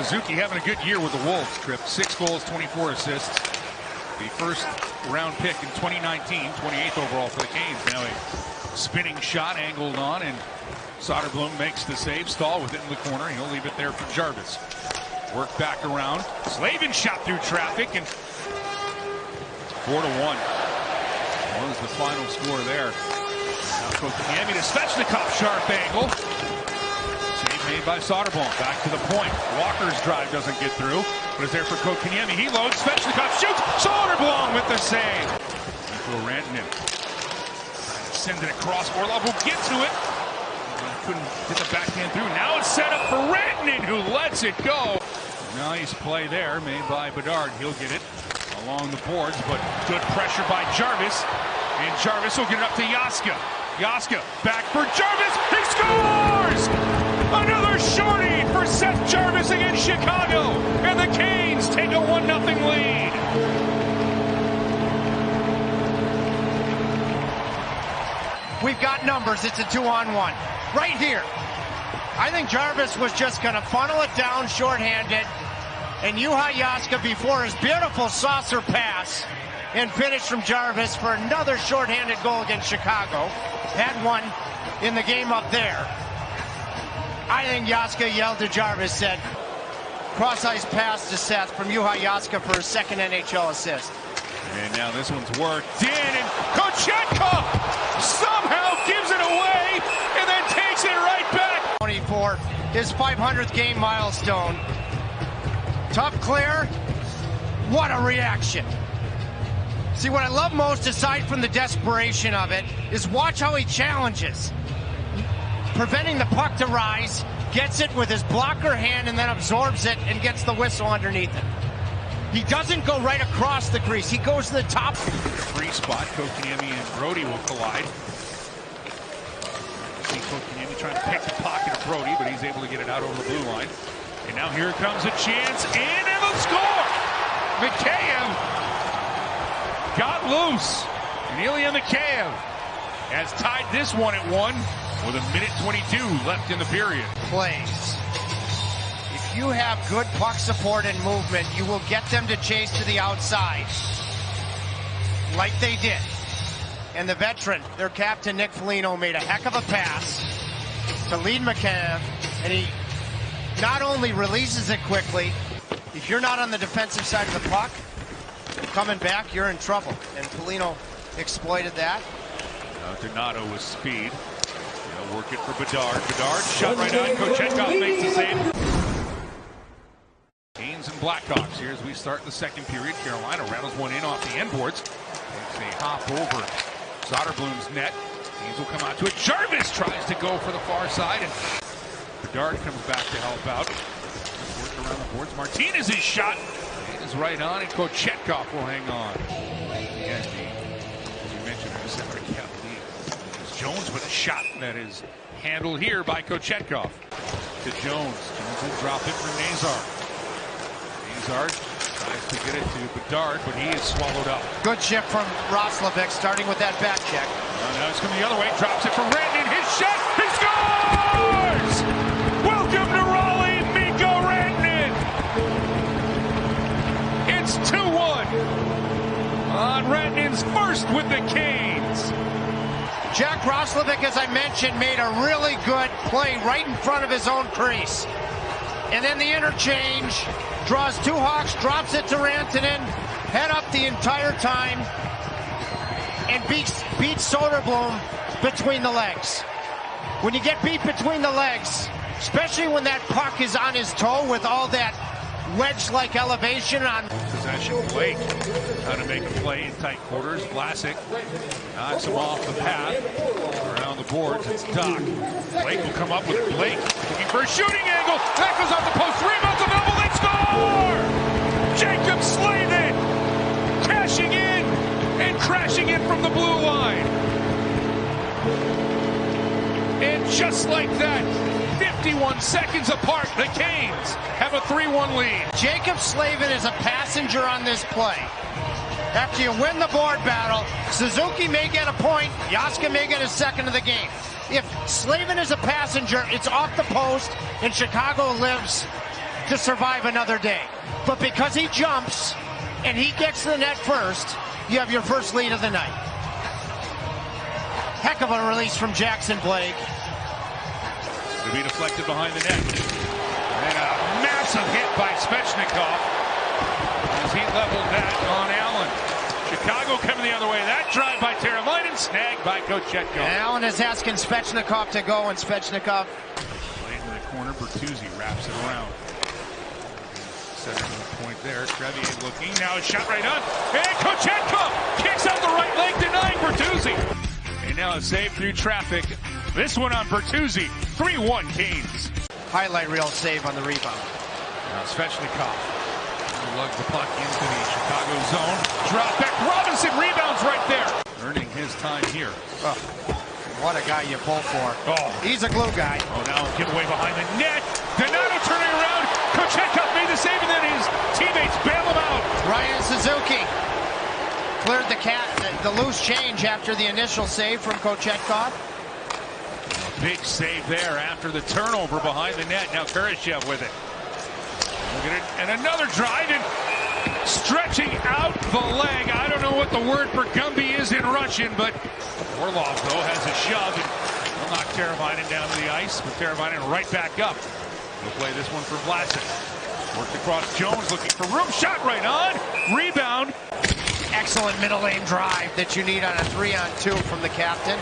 Suzuki having a good year with the Wolves, Trip. 6 goals, 24 assists. The first round pick in 2019, 28th overall for the Canes. Now a spinning shot angled on, and Soderblom makes the save. Stahl within the corner. He'll leave it there for Jarvis. Work back around. Slavin shot through traffic, and 4-1 was the final score there. Now Kotkaniemi to Svechnikov, sharp angle. Save made by Soderblom. Back to the point. Walker's drive doesn't get through, but is there for Kotkaniemi. He loads. Svechnikov shoots. Soderblom with the save. Mikko Rantanen sends it across. Orlov will get to it. Couldn't get the backhand through. Now it's set up for Rantanen, who lets it go. Nice play there made by Bedard. He'll get it along the boards, but good pressure by Jarvis. And Jarvis will get it up to Jaska. Jaska back for Jarvis. He scores! Another shorty for Seth Jarvis against Chicago. And the Canes take a 1-0 lead. We've got numbers. It's a 2-on-1. Right here. I think Jarvis was just going to funnel it down shorthanded. And Juha Jaska, before his beautiful saucer pass and finish from Jarvis for another shorthanded goal against Chicago. Had one in the game up there. I think Jaska yelled to Jarvis, said, cross-ice pass to Seth from Juha Jaska for his second NHL assist. And now this one's worked in, and Kochetkov somehow gives it away and then takes it right back. 24, his 500th game milestone. Tough clear. What a reaction. See, what I love most, aside from the desperation of it, is watch how he challenges. Preventing the puck to rise, gets it with his blocker hand and then absorbs it and gets the whistle underneath it. He doesn't go right across the crease. He goes to the top. Free spot. Kotkaniemi and Brody will collide. See Kotkaniemi trying to pick the pocket of Brody, but he's able to get it out over the blue line. And now here comes a chance, and it'll score! Mikheyev got loose. And Ilya Mikheyev has tied this one at 1 with 1:22 left in the period. Plays. If you have good puck support and movement, you will get them to chase to the outside, like they did. And the veteran, their captain, Nick Foligno, made a heck of a pass to lead Mikheyev, and he not only releases it quickly, if you're not on the defensive side of the puck, coming back, you're in trouble. And Foligno exploited that. Donato with speed. They'll work it for Bedard. Bedard shot right on. Kochetkov makes the save. Canes and Blackhawks here as we start the second period. Carolina rattles one in off the end boards. Takes a hop over Soderblom's net. Canes will come out to it. Jarvis tries to go for the far side, and Bedard comes back to help out. Work around the boards. Martinez's shot is right on, and Kochetkov will hang on. As you mentioned, in the center cap lead. It's Jones with a shot that is handled here by Kochetkov. To Jones. Jones will drop it for Nazar. Nazar tries to get it to Bedard, but he is swallowed up. Good shift from Roslovic, starting with that back check. Now it's coming the other way. Drops it for Rantanen. His shot. He scores! Welcome to Raleigh, Mikko Rantanen. It's 2-1 on Rantanen's first with the Canes. Jack Roslovic, as I mentioned, made a really good play right in front of his own crease. And then the interchange, draws two Hawks, drops it to Rantanen, head up the entire time, and beats Soderblom between the legs. When you get beat between the legs, especially when that puck is on his toe with all that wedge-like elevation on possession, Blake how to make a play in tight quarters. Vlasic knocks him off the path around the boards. It's Doc. Blake will come up with it. Blake looking for a shooting angle. That goes off the post. Rebounds available. They score! Jacob Slavin cashing in and crashing in from the blue line. And just like that, 51 seconds apart, the Canes have a 3-1 lead. Jacob Slavin is a passenger on this play. After you win the board battle, Suzuki may get a point, Jaska may get a second of the game. If Slavin is a passenger, it's off the post, and Chicago lives to survive another day. But because he jumps and he gets to the net first, you have your first lead of the night. Heck of a release from Jackson Blake. To be deflected behind the net. And a massive hit by Svechnikov as he leveled that on Allen. Chicago coming the other way. That drive by Teravainen, snagged by Kochetkov. And Allen is asking Svechnikov to go, and Svechnikov play into the corner. Bertuzzi wraps it around. Center to the point there. Crevier looking. Now a shot right on. And Kochetkov kicks out the right leg, denying Bertuzzi. And now a save through traffic. This one on Bertuzzi. 3-1 Canes. Highlight reel save on the rebound. Now Svechnikov lugs the puck into the Chicago zone. Drop back. Robinson rebounds right there. Earning his time here. Oh, what a guy you pull for. Oh, he's a glue guy. Oh, now a giveaway behind the net. Donato turning around. Kochetkov made the save, and then his teammates bail him out. Ryan Suzuki cleared the loose change after the initial save from Kochetkov. Big save there after the turnover behind the net. Now Kurashev with it. Look at it. And another drive and stretching out the leg. I don't know what the word for Gumby is in Russian, but Orlov, though, has a shove and will knock Teravainen down to the ice, but Teravainen right back up. He'll play this one for Vlasic. Worked across Jones, looking for room. Shot right on. Rebound. Excellent middle lane drive that you need on a 3-on-2 from the captain.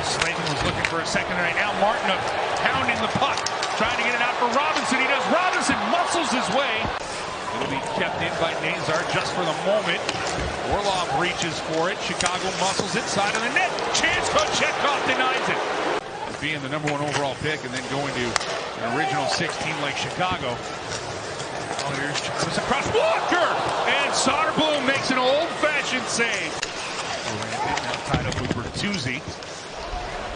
Slayton was looking for a second right now. Martin pounding the puck, trying to get it out for Robinson. He does. Robinson muscles his way. It'll be kept in by Nazar just for the moment. Orlov reaches for it. Chicago muscles inside of the net. Chance. Kochetkov denies it. Being the #1 overall pick and then going to an original 16 like Chicago. Oh, here's Jarvis across Walker, and Soderblom makes an old-fashioned save. Now tied up with Bertuzzi.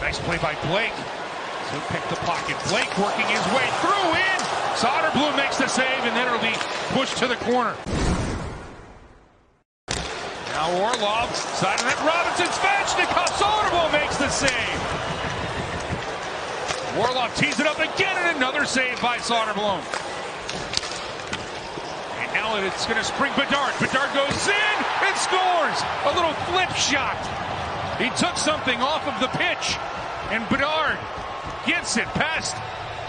Nice play by Blake. So pick the pocket. Blake working his way through in. Soderblom makes the save, and then it'll be pushed to the corner. Now Orlov, side of that. Robinson, Svechnikov. Soderblom makes the save. Orlov tees it up again, and another save by Soderblom. And now it's going to spring Bedard. Bedard goes in and scores. A little flip shot. He took something off of the pitch, and Bedard gets it past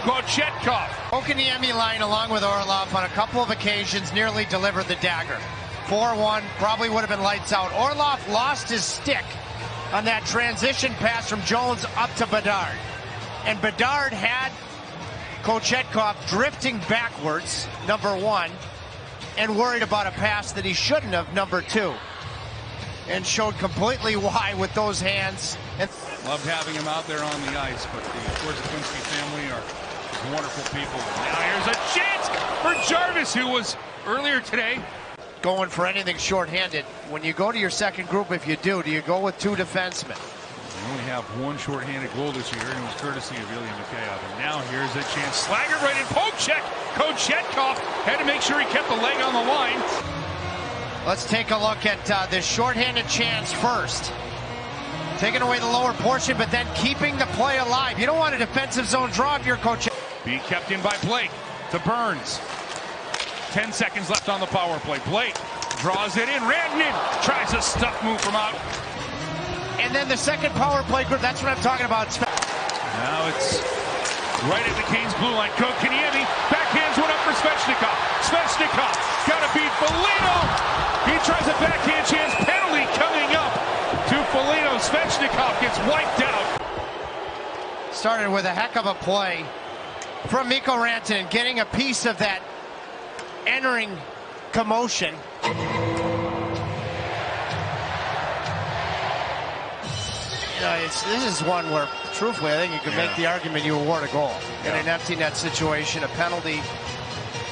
Kochetkov. Okaniemi line along with Orlov on a couple of occasions nearly delivered the dagger. 4-1, probably would have been lights out. Orlov lost his stick on that transition pass from Jones up to Bedard. And Bedard had Kochetkov drifting backwards, #1, and worried about a pass that he shouldn't have, #2. And showed completely why with those hands. And loved having him out there on the ice, but the Korzybinski family are wonderful people. Now here's a chance for Jarvis, who was earlier today going for anything shorthanded. When you go to your second group, if you do you go with 2 defensemen? We only have 1 shorthanded goal this year, and it was courtesy of Ilya Mikheyev. And now here's a chance. Slagger right in. Kochetkov had to make sure he kept the leg on the line. Let's take a look at this shorthanded chance first. Taking away the lower portion, but then keeping the play alive. You don't want a defensive zone draw if you're Kochetkov. Being kept in by Blake to Burns. 10 seconds left on the power play. Blake draws it in. Rantanen tries a stuff move from out. And then the second power play group, that's what I'm talking about. Now it's right at the Canes blue line. Kotkaniemi backhands one up for Svechnikov. Svechnikov got to beat Foligno. He tries a backhand chance. Penalty coming up to Foligno. Svechnikov gets wiped out. Started with a heck of a play from Mikko Rantanen, getting a piece of that entering commotion. You know, this is one where, truthfully, I think you could make the argument you award a goal in an empty net situation, a penalty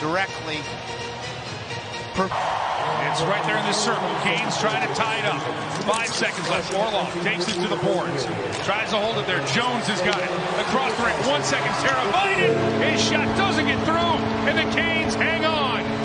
directly. It's right there in the circle. Canes trying to tie it up. 5 seconds left. Orlov takes it to the boards. Tries to hold it there. Jones has got it. Across the ring. 1 second. Teravainen. His shot doesn't get through. And the Canes hang on.